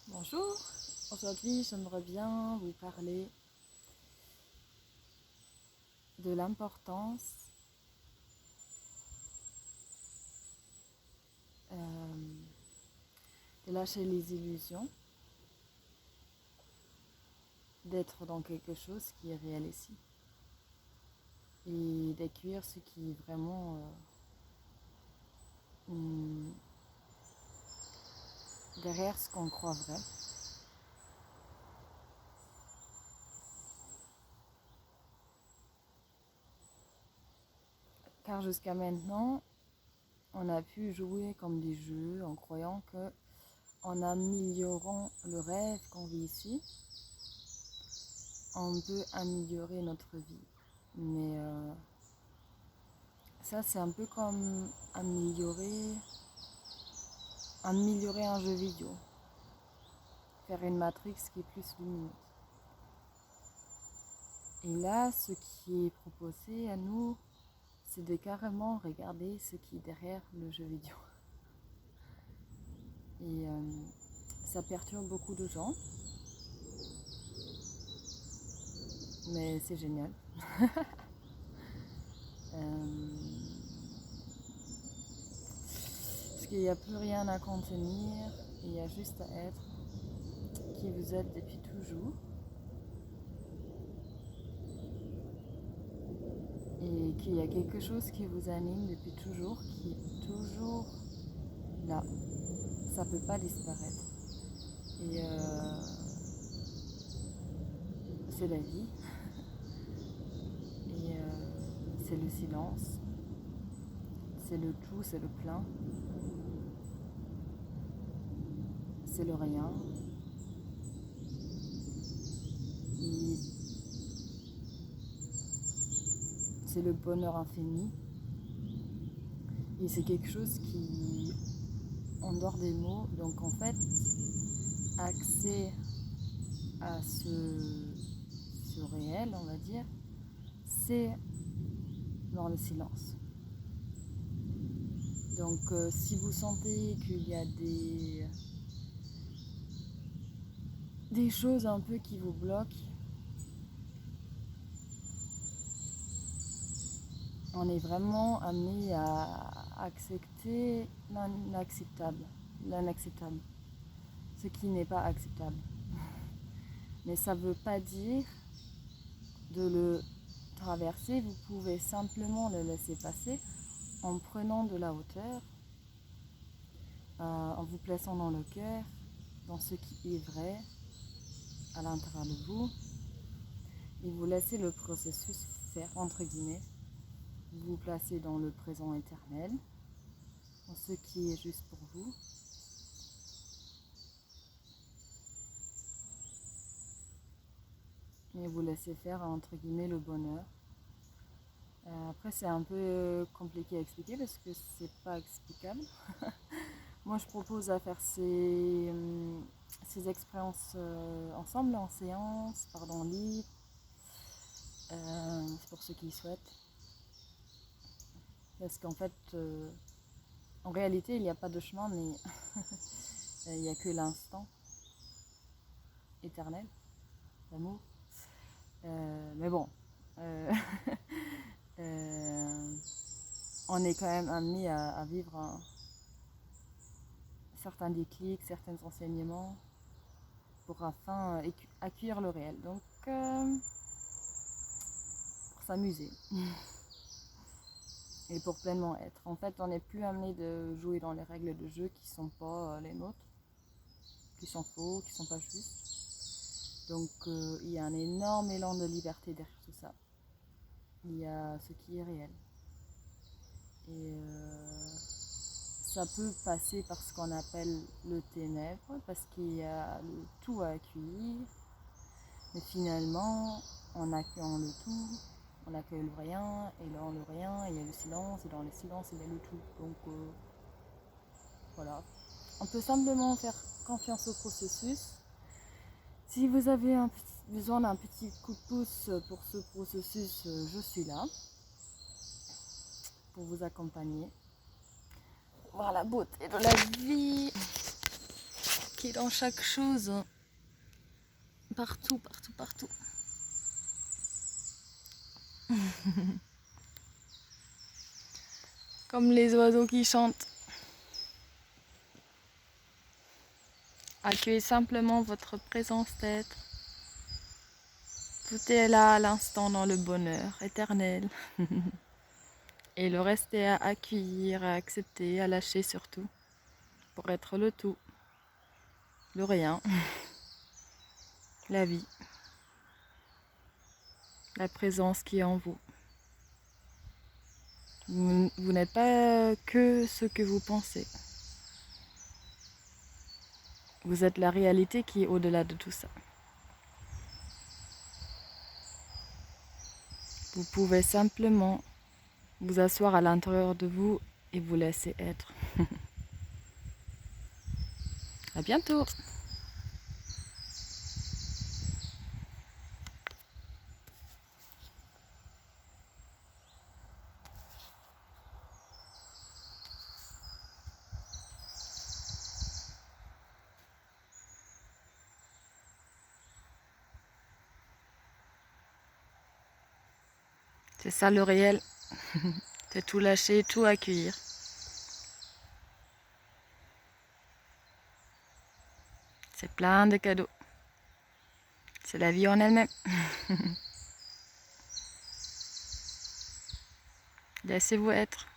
Bonjour, aujourd'hui j'aimerais bien vous parler de l'importance de lâcher les illusions, d'être dans quelque chose qui est réel ici et d'accueillir ce qui est vraiment derrière ce qu'on croit vrai. Car jusqu'à maintenant, on a pu jouer comme des jeux en croyant que en améliorant le rêve qu'on vit ici, on peut améliorer notre vie. Mais ça, c'est un peu comme améliorer un jeu vidéo. Faire une matrix qui est plus lumineuse. Et là, ce qui est proposé à nous, c'est de carrément regarder ce qui est derrière le jeu vidéo. Et ça perturbe beaucoup de gens. Mais c'est génial. Parce qu'il n'y a plus rien à contenir, il y a juste à être qui vous êtes depuis toujours. Et qu'il y a quelque chose qui vous anime depuis toujours, qui est toujours là. Ça ne peut pas disparaître. Et c'est la vie. Et c'est le silence. C'est le tout, c'est le plein. C'est le rien. Et c'est le bonheur infini. Et c'est quelque chose qui, en dehors des mots, donc en fait, accès à ce réel, on va dire, c'est dans le silence. Donc si vous sentez qu'il y a des choses un peu qui vous bloquent, on est vraiment amené à accepter l'inacceptable, ce qui n'est pas acceptable. Mais ça ne veut pas dire de le traverser, vous pouvez simplement le laisser passer en prenant de la hauteur, en vous plaçant dans le cœur, dans ce qui est vrai à l'intérieur de vous, et vous laissez le processus faire, entre guillemets. Vous vous placez dans le présent éternel, dans ce qui est juste pour vous. Et vous laissez faire, entre guillemets, le bonheur. Après, c'est un peu compliqué à expliquer parce que c'est pas explicable. Moi, je propose à faire ces expériences ensemble, en séance, en libre. C'est pour ceux qui souhaitent. Parce qu'en fait, en réalité, il n'y a pas de chemin, mais il n'y a que l'instant éternel, l'amour. Mais bon, on est quand même amené à vivre certains déclics, certains enseignements pour afin accueillir le réel. Donc, pour s'amuser et pour pleinement être. En fait, on n'est plus amené de jouer dans les règles de jeu qui ne sont pas les nôtres, qui sont faux, qui ne sont pas justes. Donc, il y a un énorme élan de liberté derrière tout ça. Il y a ce qui est réel. Et ça peut passer par ce qu'on appelle le ténèbre, parce qu'il y a le tout à accueillir. Mais finalement, en accueillant le tout, on accueille le rien, et dans le rien, il y a le silence, et dans le silence, il y a le tout. Donc voilà. On peut simplement faire confiance au processus. Si vous avez besoin d'un petit coup de pouce pour ce processus, je suis là pour vous accompagner. Voir la beauté de la vie qui est dans chaque chose. Partout, partout, partout. Comme les oiseaux qui chantent. Accueillez simplement votre présence d'être. Tout est là à l'instant dans le bonheur éternel. Et le reste est à accueillir, à accepter, à lâcher surtout. Pour être le tout. Le rien. La vie. La présence qui est en vous. Vous n'êtes pas que ce que vous pensez. Vous êtes la réalité qui est au-delà de tout ça. Vous pouvez simplement vous asseoir à l'intérieur de vous et vous laisser être. À bientôt! C'est ça le réel. C'est tout lâcher, tout accueillir. C'est plein de cadeaux. C'est la vie en elle-même. Laissez-vous être.